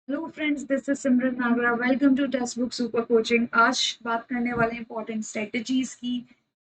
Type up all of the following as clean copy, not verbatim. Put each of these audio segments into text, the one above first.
Hello friends, this is Simran Nagra. Welcome to text book super coaching. आज बात करने वाले इंपॉर्टेंट स्ट्रेटजीज की।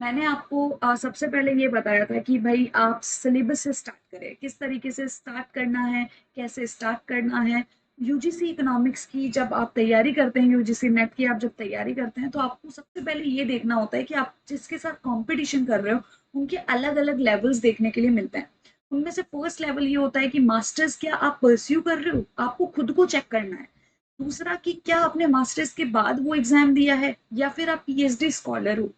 मैंने आपको सबसे पहले ये बताया था कि भाई आप सिलेबस से स्टार्ट करें, किस तरीके से स्टार्ट करना है, कैसे स्टार्ट करना है। यूजीसी इकोनॉमिक्स की जब आप तैयारी करते हैं, यूजीसी नेट की आप जब तैयारी करते हैं, तो आपको सबसे पहले ये देखना होता है कि आप जिसके साथ कंपटीशन कर रहे हो उनके अलग अलग लेवल्स देखने के लिए मिलते हैं। उनमें से फर्स्ट लेवल ये होता है कि मास्टर्स क्या आप परस्यू कर रहे हो, आपको खुद को चेक करना है। दूसरा कि क्या आपने मास्टर्स के बाद वो एग्जाम दिया है या फिर आप पीएचडी स्कॉलर हो।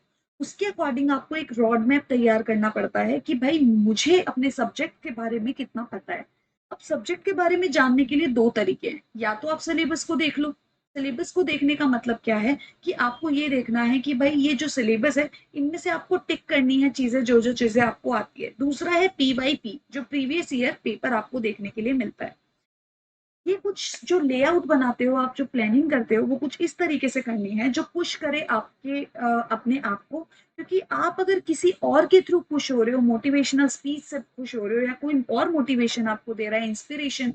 उसके अकॉर्डिंग आपको एक रोड मैप तैयार करना पड़ता है कि भाई मुझे अपने सब्जेक्ट के बारे में कितना पता है। अब सब्जेक्ट के बारे में जानने के लिए दो तरीके हैं, या तो आप सिलेबस को देख लो। सिलेबस को देखने का मतलब क्या है कि आपको ये देखना है कि भाई ये जो सिलेबस है, इनमें से आपको टिक करनी है चीजें, जो जो चीजें आपको आती है। दूसरा है पीवाईपी, जो प्रीवियस ईयर पेपर आपको देखने के लिए मिलता है। ये कुछ जो लेआउट बनाते हो आप, जो प्लानिंग करते हो, वो कुछ इस तरीके से करनी है जो पुश करे आपके अपने आप को। क्योंकि आप अगर किसी और के थ्रू पुश हो रहे हो, मोटिवेशनल स्पीच से पुश हो रहे हो, या कोई और मोटिवेशन आपको दे रहा है, इंस्पिरेशन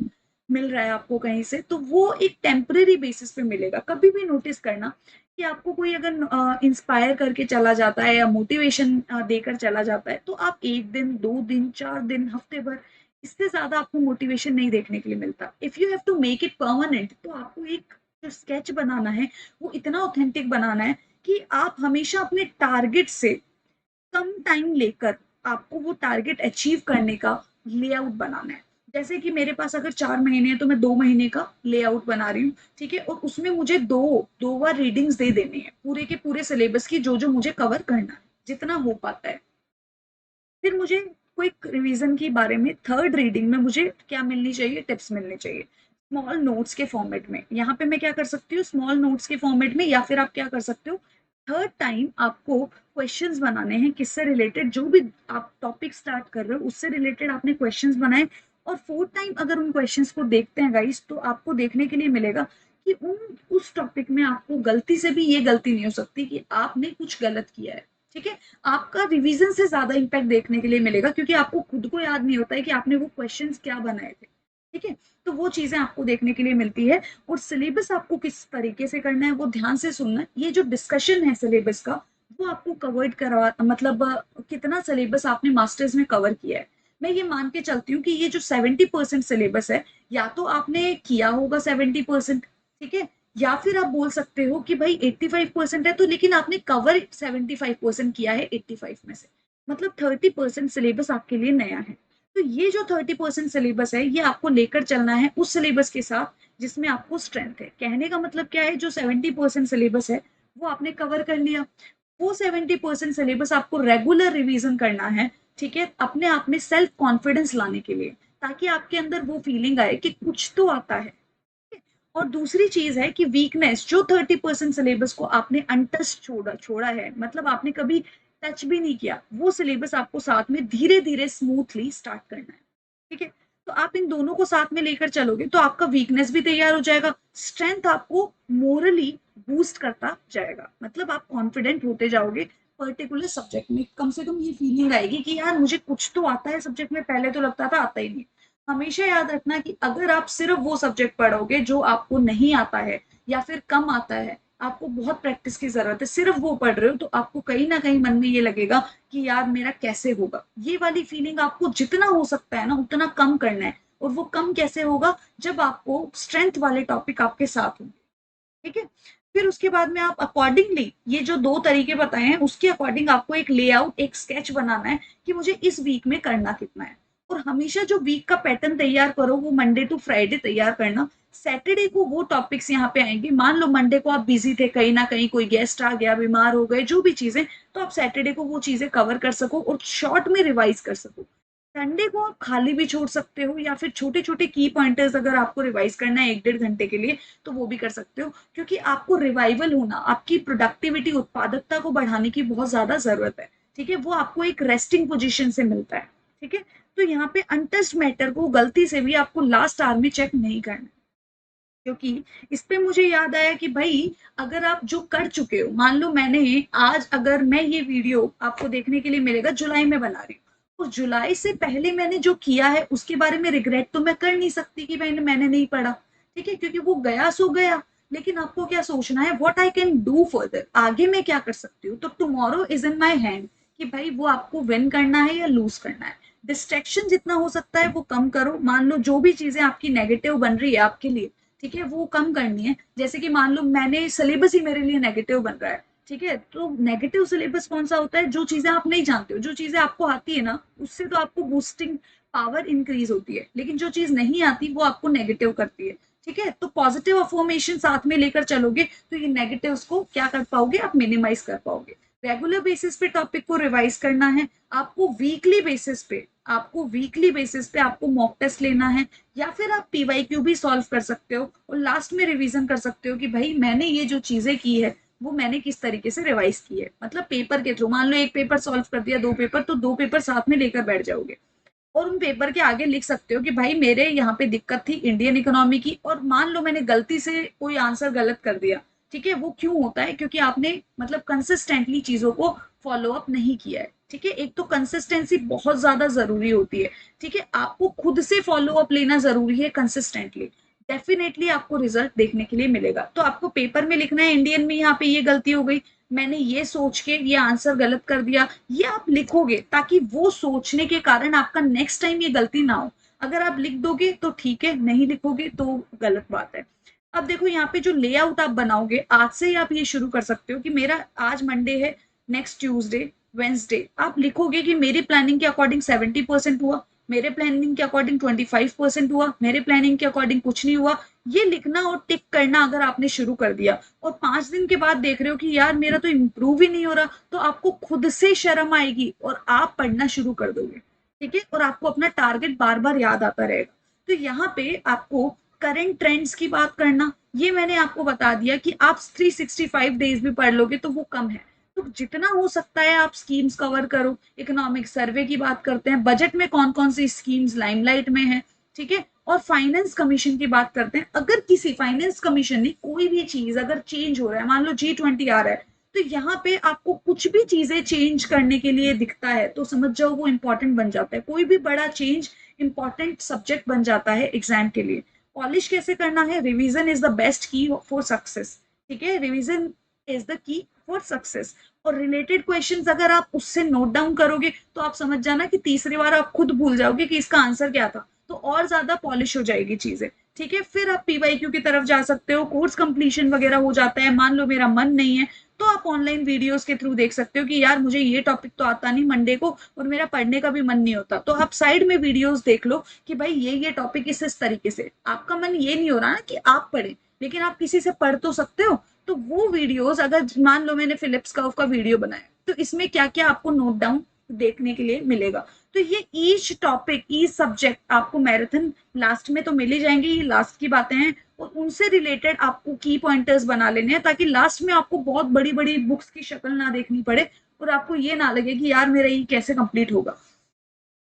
मिल रहा है आपको कहीं से, तो वो एक टेम्परेरी बेसिस पे मिलेगा। कभी भी नोटिस करना कि आपको कोई अगर इंस्पायर करके चला जाता है या मोटिवेशन देकर चला जाता है, तो आप एक दिन, 2 दिन, 4 दिन, हफ्ते भर, इससे ज्यादा आपको मोटिवेशन नहीं देखने के लिए मिलता। If you have to make it permanent, तो आपको एक जो स्केच बनाना है वो इतना ऑथेंटिक बनाना है कि आप हमेशा अपने टारगेट से कम टाइम लेकर आपको वो टारगेट अचीव करने का लेआउट बनाना है। जैसे कि मेरे पास अगर 4 महीने है तो मैं 2 महीने का लेआउट बना रही हूँ, ठीक है। और उसमें मुझे दो दो बार रीडिंग्स दे देनी है पूरे के पूरे सिलेबस की, जो जो मुझे कवर करना है, जितना हो पाता है। फिर मुझे क्विक रिवीजन के बारे में थर्ड रीडिंग में मुझे क्या मिलनी चाहिए, टिप्स मिलनी चाहिए स्मॉल नोट्स के फॉर्मेट में। यहाँ पे मैं क्या कर सकती हूँ, स्मॉल नोट्स के फॉर्मेट में, या फिर आप क्या कर सकते हो, थर्ड टाइम आपको क्वेश्चंस बनाने हैं किससे रिलेटेड, जो भी आप टॉपिक स्टार्ट कर रहे हो उससे रिलेटेड आपने क्वेश्चंस बनाए। और फोर्थ टाइम अगर उन क्वेश्चंस को देखते हैं गाइस, तो आपको देखने के लिए मिलेगा कि उस टॉपिक में आपको गलती से भी ये गलती नहीं हो सकती कि आपने कुछ गलत किया है, ठीक है। आपका रिवीजन से ज्यादा इम्पैक्ट देखने के लिए मिलेगा, क्योंकि आपको खुद को याद नहीं होता है कि आपने वो क्वेश्चंस क्या बनाए थे, ठीक है। तो वो चीजें आपको देखने के लिए मिलती है। और सिलेबस आपको किस तरीके से करना है वो ध्यान से सुनना है। ये जो डिस्कशन है सिलेबस का, वो आपको कवर्ड करवा, मतलब कितना सिलेबस आपने मास्टर्स में कवर किया है। मैं ये मान के चलती हूँ कि ये जो 70% सिलेबस है, या तो आपने किया होगा 70%, ठीक है, या फिर आप बोल सकते हो कि भाई 85% है, तो लेकिन आपने कवर 75% किया है 85 में से, मतलब 30% सिलेबस आपके लिए नया है। तो ये जो 30% सिलेबस है, ये आपको लेकर चलना है उस सिलेबस के साथ जिसमें आपको स्ट्रेंथ है। कहने का मतलब क्या है, जो 70% सिलेबस है वो आपने कवर कर लिया, वो 70% सिलेबस आपको रेगुलर रिवीजन करना है, ठीक है, अपने आप में सेल्फ कॉन्फिडेंस लाने के लिए, ताकि आपके अंदर वो फीलिंग आए कि कुछ तो आता है। और दूसरी चीज है कि वीकनेस, जो 30% सिलेबस को आपने अनटच छोड़ा छोड़ा है, मतलब आपने कभी टच भी नहीं किया, वो सिलेबस आपको साथ में धीरे धीरे स्मूथली स्टार्ट करना है, ठीक है। तो आप इन दोनों को साथ में लेकर चलोगे तो आपका वीकनेस भी तैयार हो जाएगा, स्ट्रेंथ आपको मोरली बूस्ट करता जाएगा, मतलब आप कॉन्फिडेंट होते जाओगे पर्टिकुलर सब्जेक्ट में। कम से कम ये फीलिंग आएगी कि यार मुझे कुछ तो आता है सब्जेक्ट में, पहले तो लगता था आता ही नहीं। हमेशा याद रखना कि अगर आप सिर्फ वो सब्जेक्ट पढ़ोगे जो आपको नहीं आता है या फिर कम आता है, आपको बहुत प्रैक्टिस की जरूरत है, सिर्फ वो पढ़ रहे हो, तो आपको कहीं ना कहीं मन में ये लगेगा कि यार मेरा कैसे होगा। ये वाली फीलिंग आपको जितना हो सकता है ना उतना कम करना है। और वो कम कैसे होगा, जब आपको स्ट्रेंथ वाले टॉपिक आपके साथ होंगे, ठीक है। फिर उसके बाद में आप अकॉर्डिंगली ये जो दो तरीके बताए हैं उसके अकॉर्डिंग आपको एक लेआउट, एक स्केच बनाना है कि मुझे इस वीक में करना कितना है। और हमेशा जो वीक का पैटर्न तैयार करो वो मंडे टू फ्राइडे तैयार करना। सैटरडे को वो टॉपिक्स यहाँ पे आएंगे, मान लो मंडे को आप बिजी थे, कहीं ना कहीं कोई गेस्ट आ गया, बीमार हो गए, जो भी चीजें, तो आप सैटरडे को वो चीजें कवर कर सको और शॉर्ट में रिवाइज कर सको। संडे को आप खाली भी छोड़ सकते हो, या फिर छोटे छोटे की पॉइंटर्स अगर आपको रिवाइज करना है 1-1.5 घंटे के लिए, तो वो भी कर सकते हो। क्योंकि आपको रिवाइवल होना, आपकी प्रोडक्टिविटी, उत्पादकता को बढ़ाने की बहुत ज्यादा जरूरत है, ठीक है। वो आपको एक रेस्टिंग पोजीशन से मिलता है, ठीक है। तो यहाँ पे अनटच्ड मैटर को गलती से भी आपको लास्ट आवर में चेक नहीं करना। क्योंकि इस पे मुझे याद आया कि भाई अगर आप जो कर चुके हो, मान लो मैंने आज, अगर मैं ये वीडियो आपको देखने के लिए मिलेगा जुलाई में बना रही हूँ, तो जुलाई से पहले मैंने जो किया है उसके बारे में रिग्रेट तो मैं कर नहीं सकती कि मैंने मैंने नहीं पढ़ा, ठीक है, क्योंकि वो गया सो गया। लेकिन आपको क्या सोचना है, what I can do further, आगे मैं क्या कर सकती हूँ। तो tomorrow is in my hand कि भाई वो आपको विन करना है या लूज करना है। डिस्ट्रैक्शन जितना हो सकता है वो कम करो। मान लो जो भी चीजें आपकी नेगेटिव बन रही है आपके लिए, ठीक है, वो कम करनी है। जैसे कि मान लो मैंने सिलेबस ही मेरे लिए नेगेटिव बन रहा है, ठीक है, तो नेगेटिव सिलेबस कौन सा होता है, जो चीजें आप नहीं जानते हो। जो चीजें आपको आती है ना, उससे तो आपको बूस्टिंग पावर इंक्रीज होती है, लेकिन जो चीज नहीं आती वो आपको नेगेटिव करती है। ठीक है, तो पॉजिटिव अफर्मेशन साथ में लेकर चलोगे तो ये नेगेटिव्स को क्या कर पाओगे, आप मिनिमाइज कर पाओगे। रेगुलर बेसिस पे टॉपिक को रिवाइज करना है आपको। वीकली बेसिस पे आपको मॉक टेस्ट लेना है, या फिर आप पीवाईक्यू भी सॉल्व कर सकते हो और लास्ट में रिवीजन कर सकते हो कि भाई मैंने ये जो चीजें की है वो मैंने किस तरीके से रिवाइज की है। मतलब पेपर के थ्रू, मान लो एक पेपर सॉल्व कर दिया, दो पेपर, तो दो पेपर साथ में लेकर बैठ जाओगे और उन पेपर के आगे लिख सकते हो कि भाई मेरे यहाँ पे दिक्कत थी इंडियन इकोनॉमी की, और मान लो मैंने गलती से कोई आंसर गलत कर दिया। ठीक है, वो क्यों होता है, क्योंकि आपने मतलब कंसिस्टेंटली चीजों को फॉलो अप नहीं किया है। ठीक है, एक तो कंसिस्टेंसी बहुत ज्यादा जरूरी होती है। ठीक है, आपको खुद से फॉलो अप लेना जरूरी है कंसिस्टेंटली। डेफिनेटली आपको रिजल्ट देखने के लिए मिलेगा। तो आपको पेपर में लिखना है इंडियन में यहाँ पे ये गलती हो गई, मैंने ये सोच के ये आंसर गलत कर दिया, ये आप लिखोगे ताकि वो सोचने के कारण आपका नेक्स्ट टाइम ये गलती ना हो। अगर आप लिख दोगे तो ठीक है, नहीं लिखोगे तो गलत बात है। अब देखो यहाँ पे जो लेआउट आप बनाओगे, आज से ही आप ये शुरू कर सकते हो कि मेरा आज मंडे है, नेक्स्ट ट्यूसडे, वेंसडे, आप लिखोगे कि मेरी प्लानिंग के अकॉर्डिंग 70% हुआ, मेरे प्लानिंग के अकॉर्डिंग 25% हुआ, मेरे प्लानिंग के अकॉर्डिंग कुछ नहीं हुआ। ये लिखना और टिक करना अगर आपने शुरू कर दिया और 5 दिन के बाद देख रहे हो कि यार मेरा तो इम्प्रूव ही नहीं हो रहा, तो आपको खुद से शर्म आएगी और आप पढ़ना शुरू कर दोगे। ठीक है, और आपको अपना टारगेट बार बार याद आता रहेगा। तो यहाँ पे आपको करंट ट्रेंड्स की बात करना, ये मैंने आपको बता दिया कि आप 365 डेज भी पढ़ लोगे तो वो कम है। तो जितना हो सकता है आप स्कीम्स कवर करो। इकोनॉमिक सर्वे की बात करते हैं, बजट में कौन कौन सी स्कीम्स लाइमलाइट में है। ठीक है, और फाइनेंस कमीशन की बात करते हैं। अगर किसी फाइनेंस कमीशन ने कोई भी चीज अगर चेंज हो रहा है, मान लो G20 आ रहा है, तो यहाँ पे आपको कुछ भी चीजें चेंज करने के लिए दिखता है तो समझ जाओ वो इंपॉर्टेंट बन जाता है। कोई भी बड़ा चेंज इंपॉर्टेंट सब्जेक्ट बन जाता है एग्जाम के लिए। पॉलिश कैसे करना है, रिवीजन इज द बेस्ट की फॉर सक्सेस। ठीक है, revision is the key for success. और रिलेटेड क्वेश्चंस अगर आप उससे नोट डाउन करोगे तो आप समझ जाना कि तीसरी बार आप खुद भूल जाओगे कि इसका आंसर क्या था, तो और ज्यादा पॉलिश हो जाएगी चीजें। ठीक है, फिर आप पीवाईक्यू की तरफ जा सकते हो। कोर्स कंप्लीशन वगैरह हो जाता है, मान लो मेरा मन नहीं है तो आप ऑनलाइन वीडियोस के थ्रू देख सकते हो कि यार मुझे ये टॉपिक तो आता नहीं मंडे को और मेरा पढ़ने का भी मन नहीं होता, तो आप साइड में वीडियोस देख लो कि भाई ये टॉपिक इस तरीके से। आपका मन ये नहीं हो रहा ना कि आप पढ़े, लेकिन आप किसी से पढ़ तो सकते हो। तो वो वीडियोस, अगर मान लो मैंने फिलिप्स कर्व का वीडियो बनाया तो इसमें क्या क्या आपको नोट डाउन देखने के लिए मिलेगा। तो ये ईच टॉपिक, ईच सब्जेक्ट आपको मैराथन लास्ट में तो मिल ही जाएंगे, ये लास्ट की बातें हैं, और उनसे रिलेटेड आपको की पॉइंटर्स बना लेने हैं ताकि लास्ट में आपको बहुत बड़ी बड़ी बुक्स की शक्ल ना देखनी पड़े और आपको ये ना लगे कि यार मेरा ये कैसे कंप्लीट होगा।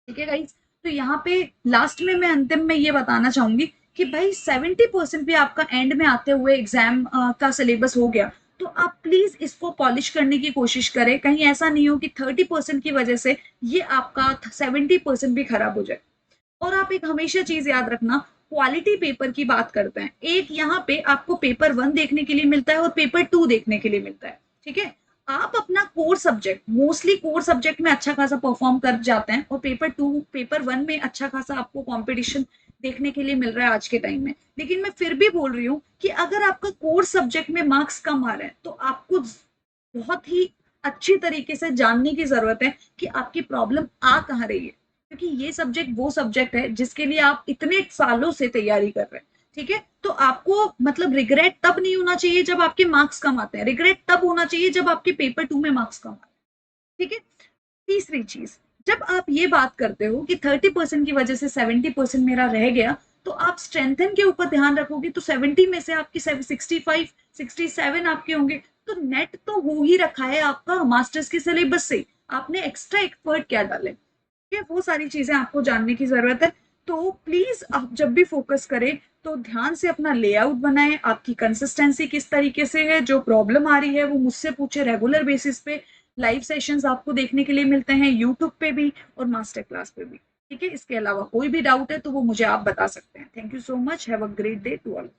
ठीक है गाइस, तो यहाँ पे लास्ट में मैं अंतिम में ये बताना चाहूंगी कि भाई 70% भी आपका एंड में आते हुए एग्जाम का सिलेबस हो गया, तो आप प्लीज इसको पॉलिश करने की कोशिश करें। कहीं ऐसा नहीं हो कि 30% की वजह से ये आपका 70% भी खराब हो जाए। और आप एक हमेशा चीज याद रखना, क्वालिटी पेपर की बात करते हैं, एक यहाँ पे आपको पेपर 1 देखने के लिए मिलता है और पेपर 2 देखने के लिए मिलता है। ठीक है, आप अपना core subject, mostly core subject में अच्छा खासा परफॉर्म कर जाते हैं और पेपर 1 में अच्छा खासा आपको कंपटीशन देखने के लिए मिल रहा है आज के टाइम में। लेकिन मैं फिर भी बोल रही हूँ कि अगर आपका कोर सब्जेक्ट में मार्क्स कम आ रहे हैं तो आपको बहुत ही अच्छी तरीके से जानने की जरूरत है कि आपकी प्रॉब्लम आ कहाँ रही है, क्योंकि ये सब्जेक्ट वो सब्जेक्ट है जिसके लिए आप इतने सालों से तैयारी कर रहे हैं। ठीक है, तो आपको मतलब रिग्रेट तब नहीं होना चाहिए जब आपके मार्क्स कम आते हैं, रिग्रेट तब होना चाहिए जब आपके पेपर 2 में मार्क्स कम आते हैं। ठीक है, तीसरी चीज, जब आप ये बात करते हो कि 30% की वजह से 70% मेरा रह गया, तो आप स्ट्रेंथन के ऊपर ध्यान रखोगे तो 70 में से आपकी 65 67 आपके होंगे। तो नेट तो हो ही रखा है आपका मास्टर्स के सिलेबस से, आपने एक्स्ट्रा एफर्ट क्या डाले, ये वो सारी चीजें आपको जानने की जरूरत है। तो प्लीज आप जब भी फोकस करें तो ध्यान से अपना लेआउट बनाएं, आपकी कंसिस्टेंसी किस तरीके से है, जो प्रॉब्लम आ रही है वो मुझसे पूछे रेगुलर बेसिस पे। लाइव सेशंस आपको देखने के लिए मिलते हैं यूट्यूब पे भी और मास्टर क्लास पे भी। ठीक है, इसके अलावा कोई भी डाउट है तो वो मुझे आप बता सकते हैं। Thank you so much, have a great day to all.